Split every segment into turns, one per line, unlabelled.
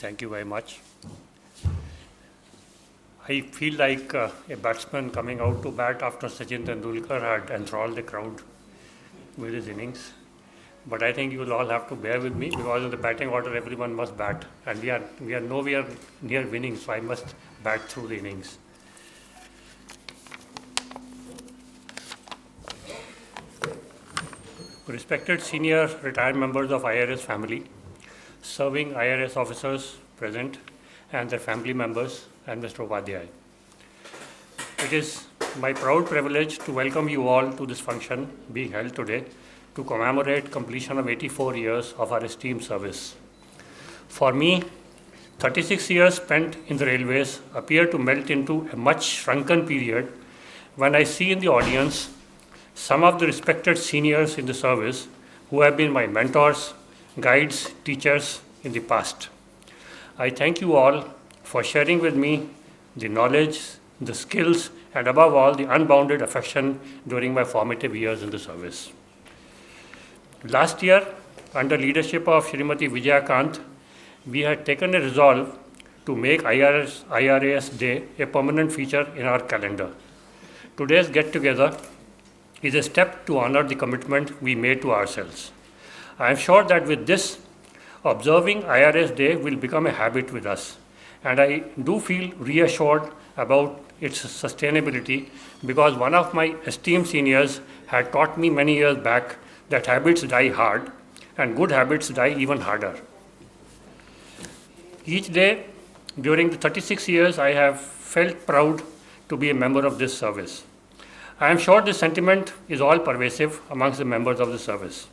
Thank you very much. I feel like a batsman coming out to bat after Sachin Tendulkar had enthralled the crowd with his innings. But I think you will all have to bear with me because in the batting order everyone must bat. And we are nowhere near winning, so I must bat through the innings. Respected senior retired members of IRAS family, serving IRAS officers present and their family members and Mr. Upadhyay. It is my proud privilege to welcome you all to this function being held today to commemorate completion of 84 years of our esteemed service. For me, 36 years spent in the railways appear to melt into a much shrunken period when I see in the audience some of the respected seniors in the service who have been my mentors, guides, teachers in the past. I thank you all for sharing with me the knowledge, the skills, and above all, the unbounded affection during my formative years in the service. Last year, under leadership of Srimati Vijayakant, we had taken a resolve to make IRAS Day a permanent feature in our calendar. Today's get-together is a step to honor the commitment we made to ourselves. I am sure that with this, observing IRAS Day will become a habit with us. And I do feel reassured about its sustainability because one of my esteemed seniors had taught me many years back that habits die hard and good habits die even harder. Each day during the 36 years, I have felt proud to be a member of this service. I am sure this sentiment is all pervasive amongst the members of the service.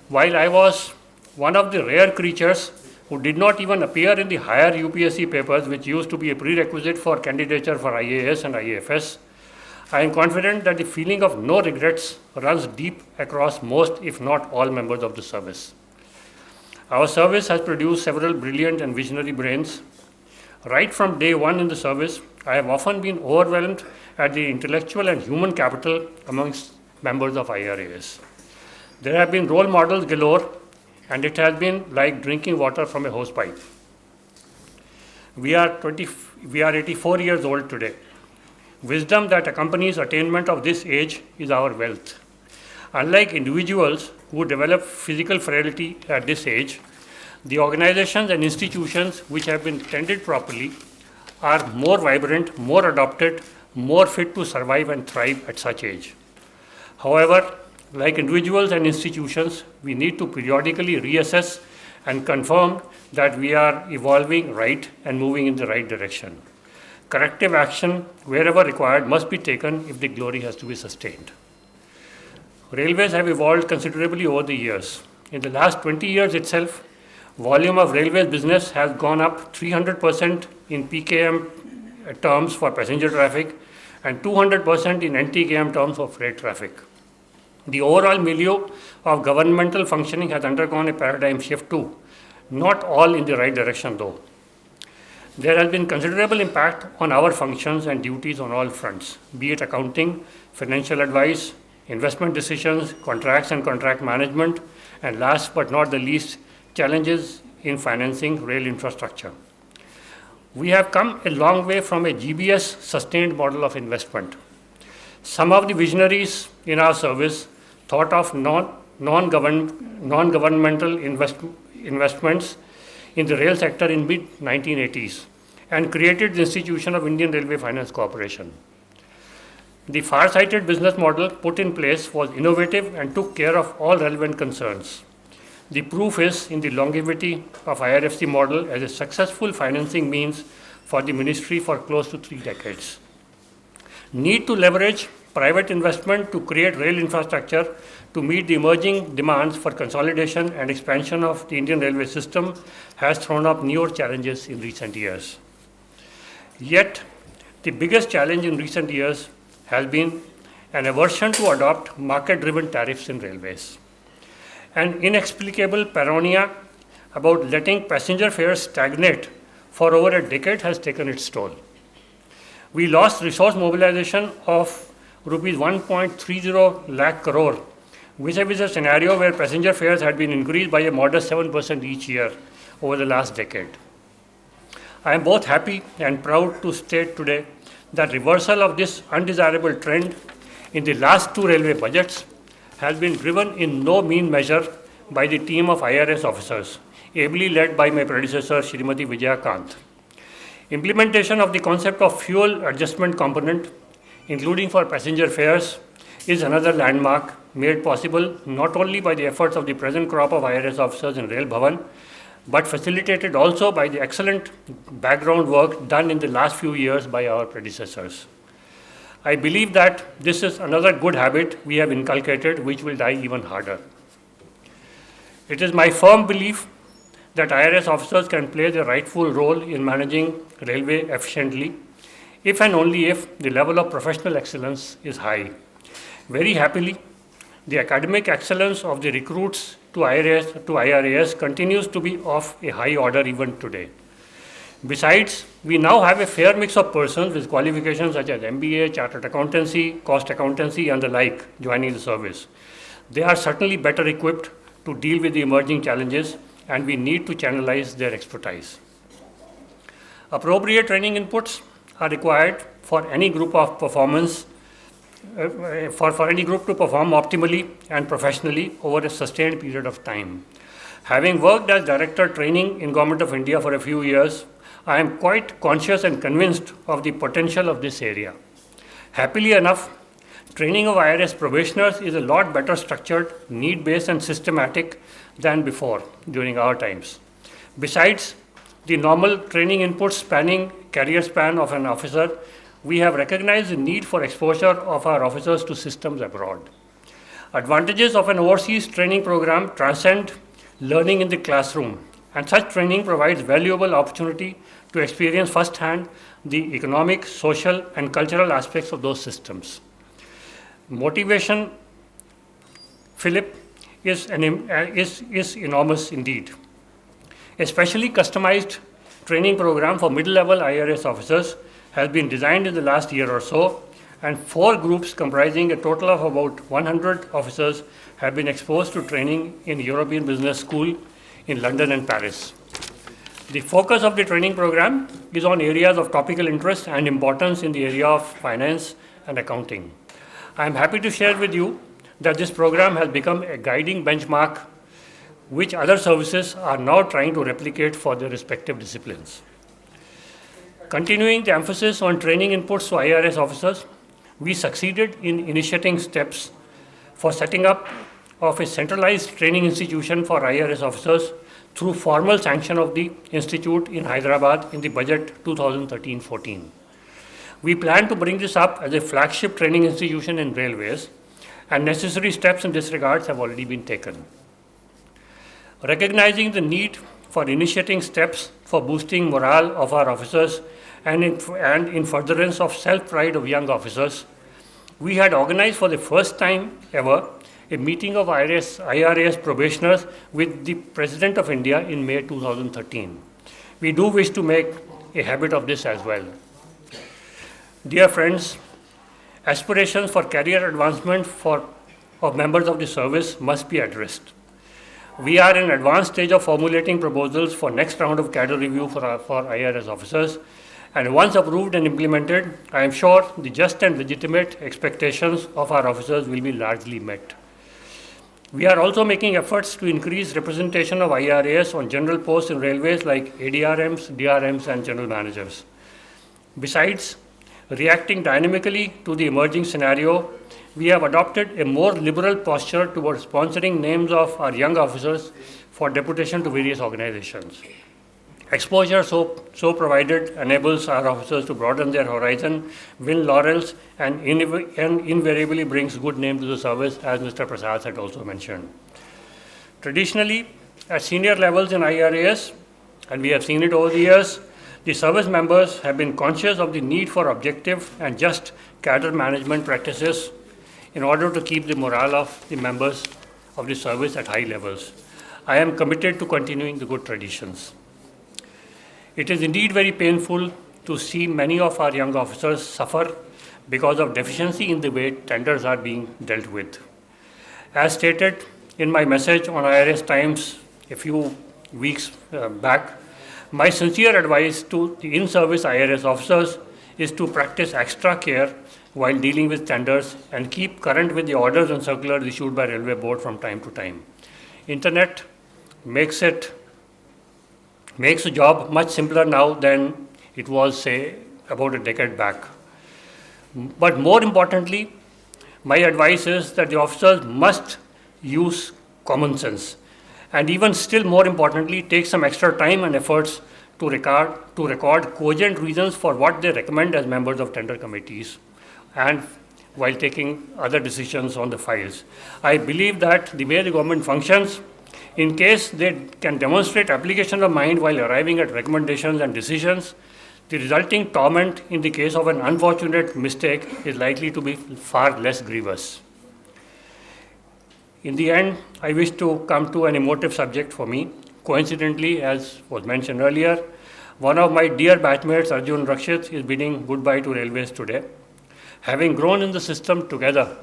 While I was one of the rare creatures who did not even appear in the higher UPSC papers, which used to be a prerequisite for candidature for IAS and IAFS, I am confident that the feeling of no regrets runs deep across most, if not all, members of the service. Our service has produced several brilliant and visionary brains. Right from day one in the service, I have often been overwhelmed at the intellectual and human capital amongst members of IRAS. There have been role models galore, and it has been like drinking water from a hosepipe. We are 84 years old today. Wisdom that accompanies attainment of this age is our wealth. Unlike individuals who develop physical frailty at this age, the organizations and institutions which have been tended properly are more vibrant, more adopted, more fit to survive and thrive at such age. However, like individuals and institutions, we need to periodically reassess and confirm that we are evolving right and moving in the right direction. Corrective action, wherever required, must be taken if the glory has to be sustained. Railways have evolved considerably over the years. In the last 20 years itself, volume of railways business has gone up 300% in PKM terms for passenger traffic and 200% in NTKM terms for freight traffic. The overall milieu of governmental functioning has undergone a paradigm shift too, not all in the right direction though. There has been considerable impact on our functions and duties on all fronts, be it accounting, financial advice, investment decisions, contracts and contract management, and last but not the least, challenges in financing rail infrastructure. We have come a long way from a GBS sustained model of investment. Some of the visionaries in our service thought of non-governmental investments in the rail sector in mid-1980s and created the institution of Indian Railway Finance Corporation. The far-sighted business model put in place was innovative and took care of all relevant concerns. The proof is in the longevity of IRFC model as a successful financing means for the ministry for close to 3 decades. Need to leverage private investment to create rail infrastructure to meet the emerging demands for consolidation and expansion of the Indian railway system has thrown up newer challenges in recent years. Yet, the biggest challenge in recent years has been an aversion to adopt market-driven tariffs in railways. An inexplicable paranoia about letting passenger fares stagnate for over a decade has taken its toll. We lost resource mobilization of rupees 1.30 lakh crore, which is a scenario where passenger fares had been increased by a modest 7% each year over the last decade. I am both happy and proud to state today that reversal of this undesirable trend in the last two railway budgets has been driven in no mean measure by the team of IRAS officers, ably led by my predecessor, Srimati Vijaya Kant. Implementation of the concept of fuel adjustment component, including for passenger fares, is another landmark made possible not only by the efforts of the present crop of IRAS officers in Rail Bhavan, but facilitated also by the excellent background work done in the last few years by our predecessors. I believe that this is another good habit we have inculcated, which will die even harder. It is my firm belief that IRAS officers can play the rightful role in managing railway efficiently, if and only if the level of professional excellence is high. Very happily, the academic excellence of the recruits to IRAS continues to be of a high order even today. Besides, we now have a fair mix of persons with qualifications such as MBA, Chartered Accountancy, Cost Accountancy, and the like joining the service. They are certainly better equipped to deal with the emerging challenges, and we need to channelize their expertise. Appropriate training inputs are required for any group of performance for any group to perform optimally and professionally over a sustained period of time. Having worked as Director Training in Government of India for a few years, I am quite conscious and convinced of the potential of this area. Happily enough, training of IRAS probationers is a lot better structured, need-based and systematic than before during our times. Besides the normal training inputs spanning career span of an officer, we have recognized the need for exposure of our officers to systems abroad. Advantages of an overseas training program transcend learning in the classroom, and such training provides valuable opportunity to experience firsthand the economic, social, and cultural aspects of those systems. Motivation, Philip, is enormous indeed. A specially customized training program for middle-level IRAS officers has been designed in the last year or so, and 4 groups comprising a total of about 100 officers have been exposed to training in European Business School in London and Paris. The focus of the training program is on areas of topical interest and importance in the area of finance and accounting. I am happy to share with you that this program has become a guiding benchmark which other services are now trying to replicate for their respective disciplines. Continuing the emphasis on training inputs to IRAS officers, we succeeded in initiating steps for setting up of a centralized training institution for IRAS officers through formal sanction of the institute in Hyderabad in the budget 2013-14. We plan to bring this up as a flagship training institution in railways, and necessary steps in this regard have already been taken. Recognizing the need for initiating steps for boosting morale of our officers and in furtherance of self-pride of young officers, we had organized for the first time ever a meeting of IRAS probationers with the President of India in May 2013. We do wish to make a habit of this as well. Dear friends, aspirations for career advancement of members of the service must be addressed. We are in advanced stage of formulating proposals for next round of cadre review for IRAS officers, and once approved and implemented, I am sure the just and legitimate expectations of our officers will be largely met. We are also making efforts to increase representation of IRAS on general posts in railways like ADRMs, DRMs, and general managers. Besides, reacting dynamically to the emerging scenario, we have adopted a more liberal posture towards sponsoring names of our young officers for deputation to various organizations. Exposure so provided enables our officers to broaden their horizon, win laurels, and invariably brings good name to the service, as Mr. Prasad had also mentioned. Traditionally, at senior levels in IRAS, and we have seen it over the years, the service members have been conscious of the need for objective and just cadre management practices in order to keep the morale of the members of the service at high levels. I am committed to continuing the good traditions. It is indeed very painful to see many of our young officers suffer because of deficiency in the way tenders are being dealt with. As stated in my message on IRAS Times a few weeks back, My sincere advice to the in-service IRAS officers is to practice extra care while dealing with tenders and keep current with the orders and circulars issued by Railway Board from time to time. Internet makes the job much simpler now than it was, say, about a decade back. But more importantly, my advice is that the officers must use common sense, and even still more importantly, take some extra time and efforts to record cogent reasons for what they recommend as members of tender committees and while taking other decisions on the files. I believe that the way the government functions, in case they can demonstrate application of mind while arriving at recommendations and decisions, the resulting torment in the case of an unfortunate mistake is likely to be far less grievous. In the end, I wish to come to an emotive subject for me. Coincidentally, as was mentioned earlier, one of my dear batchmates, Arjun Rakshit, is bidding goodbye to Railways today. Having grown in the system together,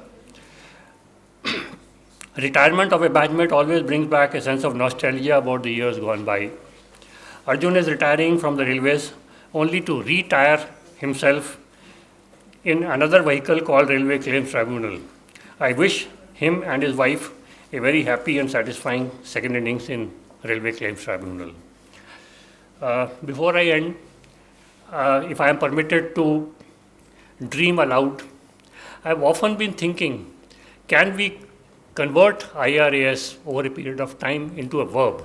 retirement of a batchmate always brings back a sense of nostalgia about the years gone by. Arjun is retiring from the Railways only to retire himself in another vehicle called Railway Claims Tribunal. I wish him and his wife a very happy and satisfying second innings in Railway Claims Tribunal. Before I end, if I am permitted to dream aloud, I have often been thinking, can we convert IRAS over a period of time into a verb?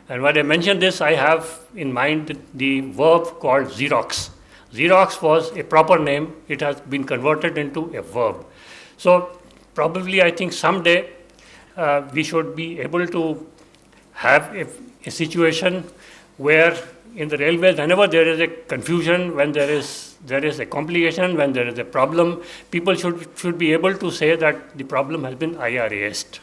And when I mention this, I have in mind the verb called Xerox. Xerox was a proper name. It has been converted into a verb. So probably I think someday we should be able to have a situation where in the railways, whenever there is a confusion, when there is a complication, when there is a problem, people should be able to say that the problem has been IRASed.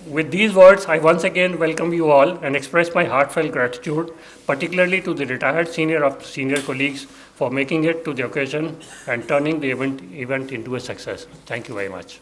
With these words, I once again welcome you all and express my heartfelt gratitude, particularly to the retired senior colleagues for making it to the occasion and turning the event into a success. Thank you very much.